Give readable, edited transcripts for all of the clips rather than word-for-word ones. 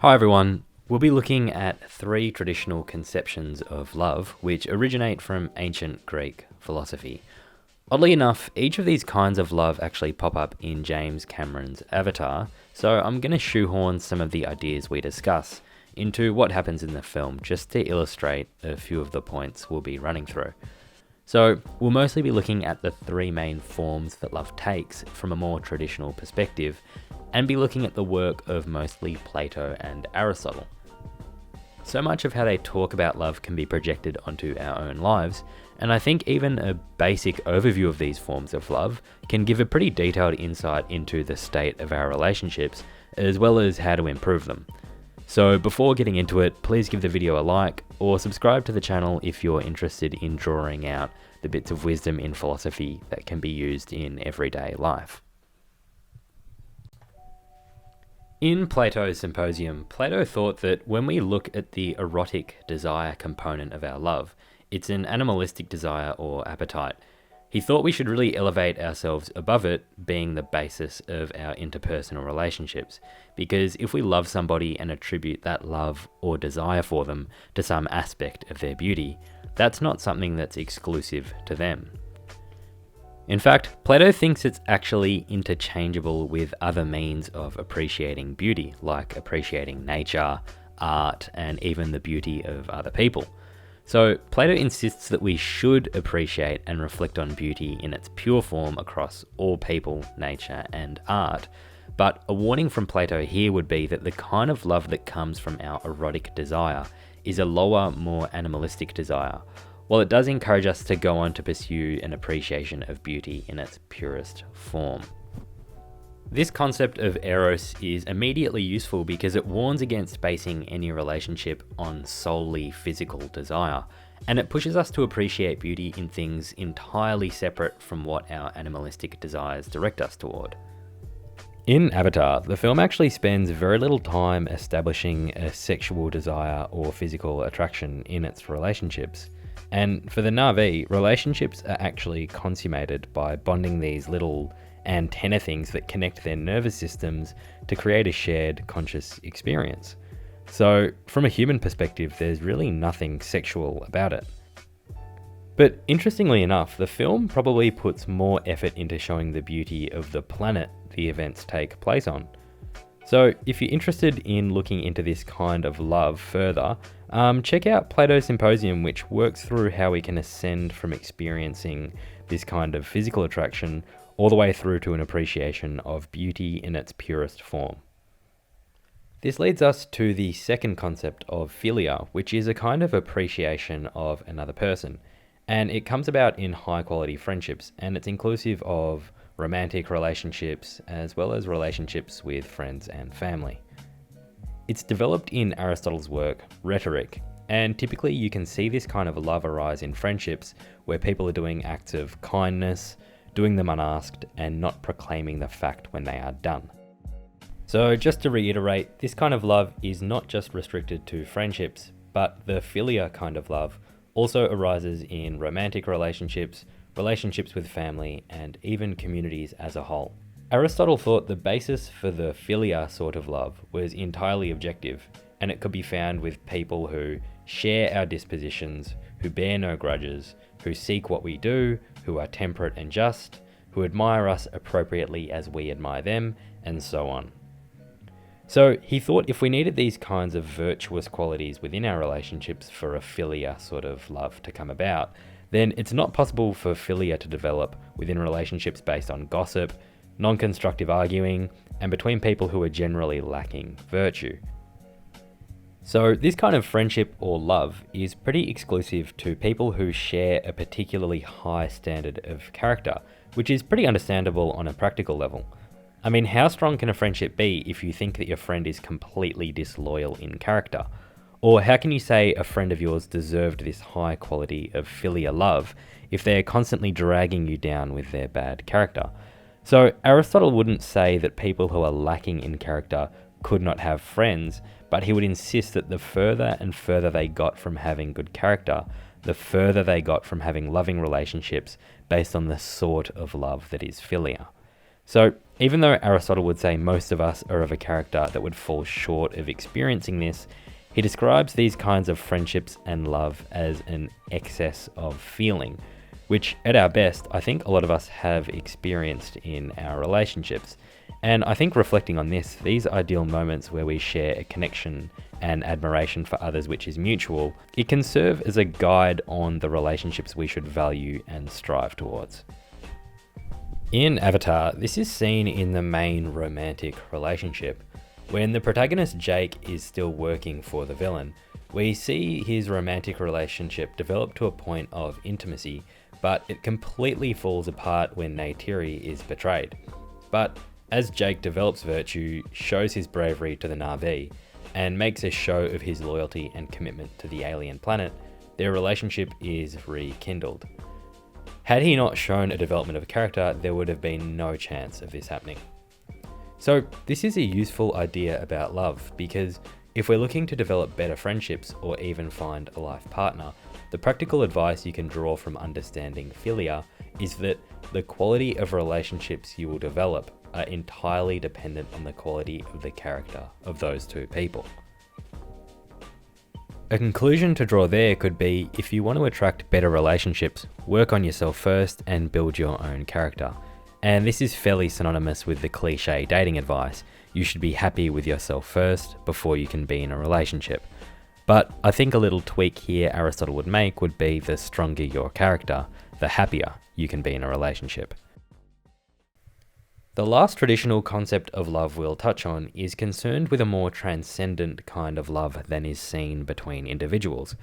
Hi everyone, we'll be looking at three traditional conceptions of love which originate from ancient Greek philosophy. Oddly enough, each of these kinds of love actually pop up in James Cameron's Avatar, so I'm going to shoehorn some of the ideas we discuss into what happens in the film just to illustrate a few of the points we'll be running through. So we'll mostly be looking at the three main forms that love takes from a more traditional perspective, and be looking at the work of mostly Plato and Aristotle. So much of how they talk about love can be projected onto our own lives, and I think even a basic overview of these forms of love can give a pretty detailed insight into the state of our relationships, as well as how to improve them. So before getting into it, please give the video a like, or subscribe to the channel if you're interested in drawing out the bits of wisdom in philosophy that can be used in everyday life. In Plato's Symposium, Plato thought that when we look at the erotic desire component of our love, it's an animalistic desire or appetite. He thought we should really elevate ourselves above it being the basis of our interpersonal relationships, because if we love somebody and attribute that love or desire for them to some aspect of their beauty, that's not something that's exclusive to them. In fact, Plato thinks it's actually interchangeable with other means of appreciating beauty, like appreciating nature, art, and even the beauty of other people. So Plato insists that we should appreciate and reflect on beauty in its pure form across all people, nature, and art. But a warning from Plato here would be that the kind of love that comes from our erotic desire is a lower, more animalistic desire, while it does encourage us to go on to pursue an appreciation of beauty in its purest form. This concept of Eros is immediately useful because it warns against basing any relationship on solely physical desire, and it pushes us to appreciate beauty in things entirely separate from what our animalistic desires direct us toward. In Avatar, the film actually spends very little time establishing a sexual desire or physical attraction in its relationships. And for the Na'vi, relationships are actually consummated by bonding these little antenna things that connect their nervous systems to create a shared conscious experience. So from a human perspective, there's really nothing sexual about it. But interestingly enough, the film probably puts more effort into showing the beauty of the planet the events take place on. So if you're interested in looking into this kind of love further, check out Plato's Symposium, which works through how we can ascend from experiencing this kind of physical attraction all the way through to an appreciation of beauty in its purest form. This leads us to the second concept of Philia, which is a kind of appreciation of another person. And it comes about in high quality friendships, and it's inclusive of romantic relationships as well as relationships with friends and family. It's developed in Aristotle's work, Rhetoric, and typically you can see this kind of love arise in friendships where people are doing acts of kindness, doing them unasked, and not proclaiming the fact when they are done. So just to reiterate, this kind of love is not just restricted to friendships, but the Philia kind of love also arises in romantic relationships, relationships with family, and even communities as a whole. Aristotle thought the basis for the Philia sort of love was entirely objective, and it could be found with people who share our dispositions, who bear no grudges, who seek what we do, who are temperate and just, who admire us appropriately as we admire them, and so on. So he thought if we needed these kinds of virtuous qualities within our relationships for a Philia sort of love to come about, then it's not possible for Philia to develop within relationships based on gossip, non-constructive arguing, and between people who are generally lacking virtue. So this kind of friendship or love is pretty exclusive to people who share a particularly high standard of character, which is pretty understandable on a practical level. I mean, how strong can a friendship be if you think that your friend is completely disloyal in character? Or how can you say a friend of yours deserved this high quality of Philia love if they're constantly dragging you down with their bad character? So Aristotle wouldn't say that people who are lacking in character could not have friends, but he would insist that the further and further they got from having good character, the further they got from having loving relationships based on the sort of love that is Philia. So Even though Aristotle would say most of us are of a character that would fall short of experiencing this, he describes these kinds of friendships and love as an excess of feeling, which at our best, I think a lot of us have experienced in our relationships. And I think reflecting on this, these ideal moments where we share a connection and admiration for others which is mutual, it can serve as a guide on the relationships we should value and strive towards. In Avatar, this is seen in the main romantic relationship. When the protagonist Jake is still working for the villain, we see his romantic relationship develop to a point of intimacy, but it completely falls apart when Neytiri is betrayed. But as Jake develops virtue, shows his bravery to the Na'vi, and makes a show of his loyalty and commitment to the alien planet, their relationship is rekindled. Had he not shown a development of character, there would have been no chance of this happening. So this is a useful idea about love, because if we're looking to develop better friendships or even find a life partner, the practical advice you can draw from understanding Philia is that the quality of relationships you will develop are entirely dependent on the quality of the character of those two people. A conclusion to draw there could be, if you want to attract better relationships, work on yourself first and build your own character. And this is fairly synonymous with the cliche dating advice. You should be happy with yourself first before you can be in a relationship. But I think a little tweak here Aristotle would make would be, the stronger your character, the happier you can be in a relationship. The last traditional concept of love we'll touch on is concerned with a more transcendent kind of love than is seen between individuals,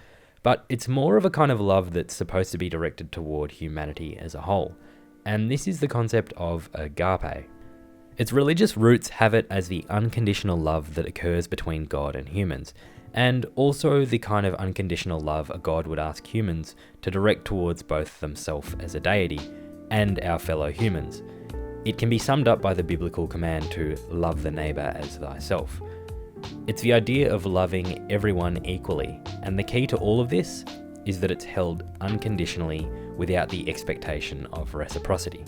but it's more of a kind of love that's supposed to be directed toward humanity as a whole, and this is the concept of agape. Its religious roots have it as the unconditional love that occurs between God and humans, and also the kind of unconditional love a God would ask humans to direct towards both themselves as a deity and our fellow humans. It can be summed up by the biblical command to love the neighbour as thyself. It's the idea of loving everyone equally, and the key to all of this is that it's held unconditionally without the expectation of reciprocity.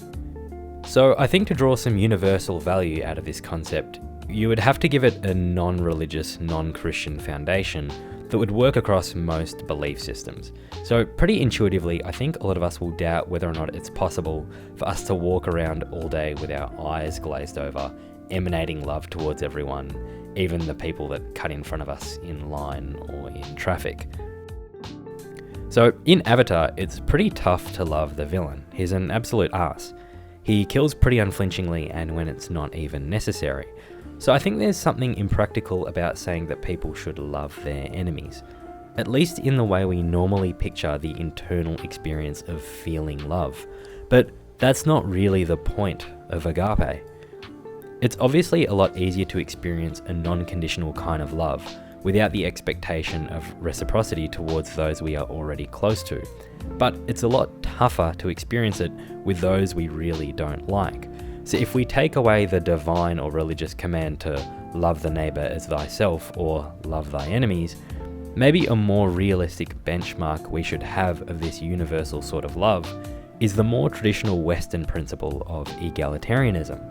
So I think to draw some universal value out of this concept, you would have to give it a non-religious, non-Christian foundation that would work across most belief systems. So pretty intuitively, I think a lot of us will doubt whether or not it's possible for us to walk around all day with our eyes glazed over, emanating love towards everyone, even the people that cut in front of us in line or in traffic. So in Avatar, it's pretty tough to love the villain. He's an absolute arse. He kills pretty unflinchingly and when it's not even necessary. So I think there's something impractical about saying that people should love their enemies, at least in the way we normally picture the internal experience of feeling love. But that's not really the point of agape. It's obviously a lot easier to experience a non-conditional kind of love without the expectation of reciprocity towards those we are already close to, but it's a lot tougher to experience it with those we really don't like. So if we take away the divine or religious command to love the neighbour as thyself or love thy enemies, maybe a more realistic benchmark we should have of this universal sort of love is the more traditional Western principle of egalitarianism.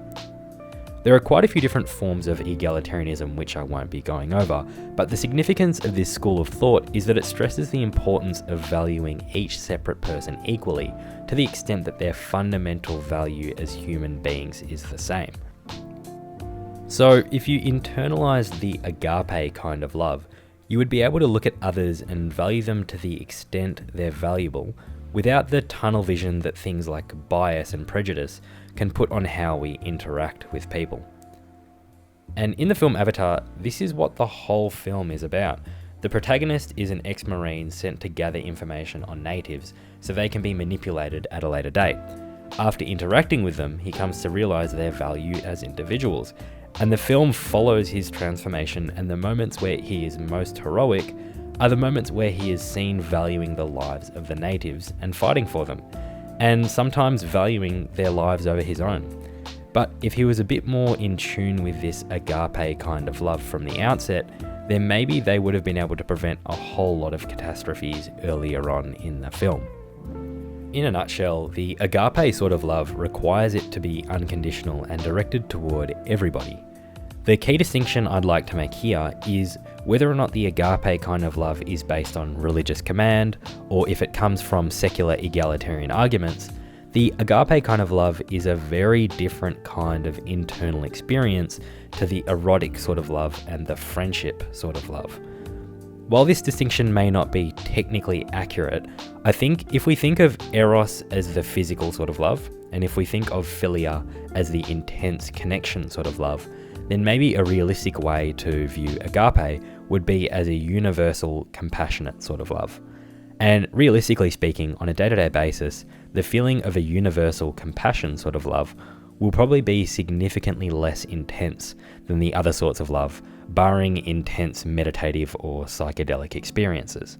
There are quite a few different forms of egalitarianism which I won't be going over, but the significance of this school of thought is that it stresses the importance of valuing each separate person equally to the extent that their fundamental value as human beings is the same. So if you internalize the agape kind of love, you would be able to look at others and value them to the extent they're valuable without the tunnel vision that things like bias and prejudice can put on how we interact with people. And in the film Avatar, this is what the whole film is about. The protagonist is an ex-Marine sent to gather information on natives so they can be manipulated at a later date. After interacting with them, he comes to realize their value as individuals, and the film follows his transformation, and the moments where he is most heroic are the moments where he is seen valuing the lives of the natives and fighting for them, and sometimes valuing their lives over his own. But if he was a bit more in tune with this agape kind of love from the outset, then maybe they would have been able to prevent a whole lot of catastrophes earlier on in the film. In a nutshell, the agape sort of love requires it to be unconditional and directed toward everybody. The key distinction I'd like to make here is whether or not the agape kind of love is based on religious command, or if it comes from secular egalitarian arguments. The agape kind of love is a very different kind of internal experience to the erotic sort of love and the friendship sort of love. While this distinction may not be technically accurate, I think if we think of Eros as the physical sort of love, and if we think of Philia as the intense connection sort of love, then maybe a realistic way to view agape would be as a universal, compassionate sort of love. And realistically speaking, on a day-to-day basis, the feeling of a universal compassion sort of love will probably be significantly less intense than the other sorts of love, barring intense meditative or psychedelic experiences.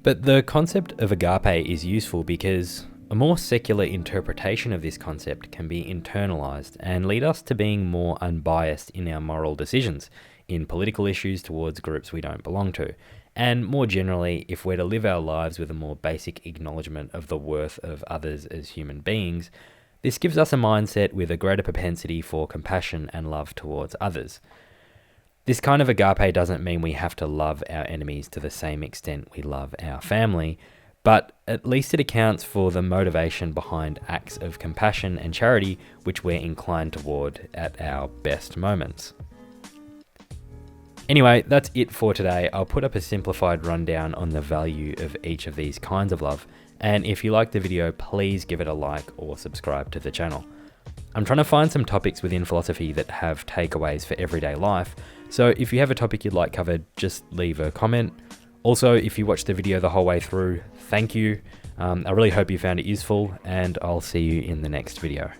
But the concept of agape is useful because a more secular interpretation of this concept can be internalized and lead us to being more unbiased in our moral decisions in political issues towards groups we don't belong to. And more generally, if we're to live our lives with a more basic acknowledgement of the worth of others as human beings, this gives us a mindset with a greater propensity for compassion and love towards others. This kind of agape doesn't mean we have to love our enemies to the same extent we love our family, but at least it accounts for the motivation behind acts of compassion and charity which we're inclined toward at our best moments. Anyway, that's it for today. I'll put up a simplified rundown on the value of each of these kinds of love, and if you liked the video, please give it a like or subscribe to the channel. I'm trying to find some topics within philosophy that have takeaways for everyday life, so if you have a topic you'd like covered, just leave a comment. Also, if you watched the video the whole way through, thank you. I really hope you found it useful, and I'll see you in the next video.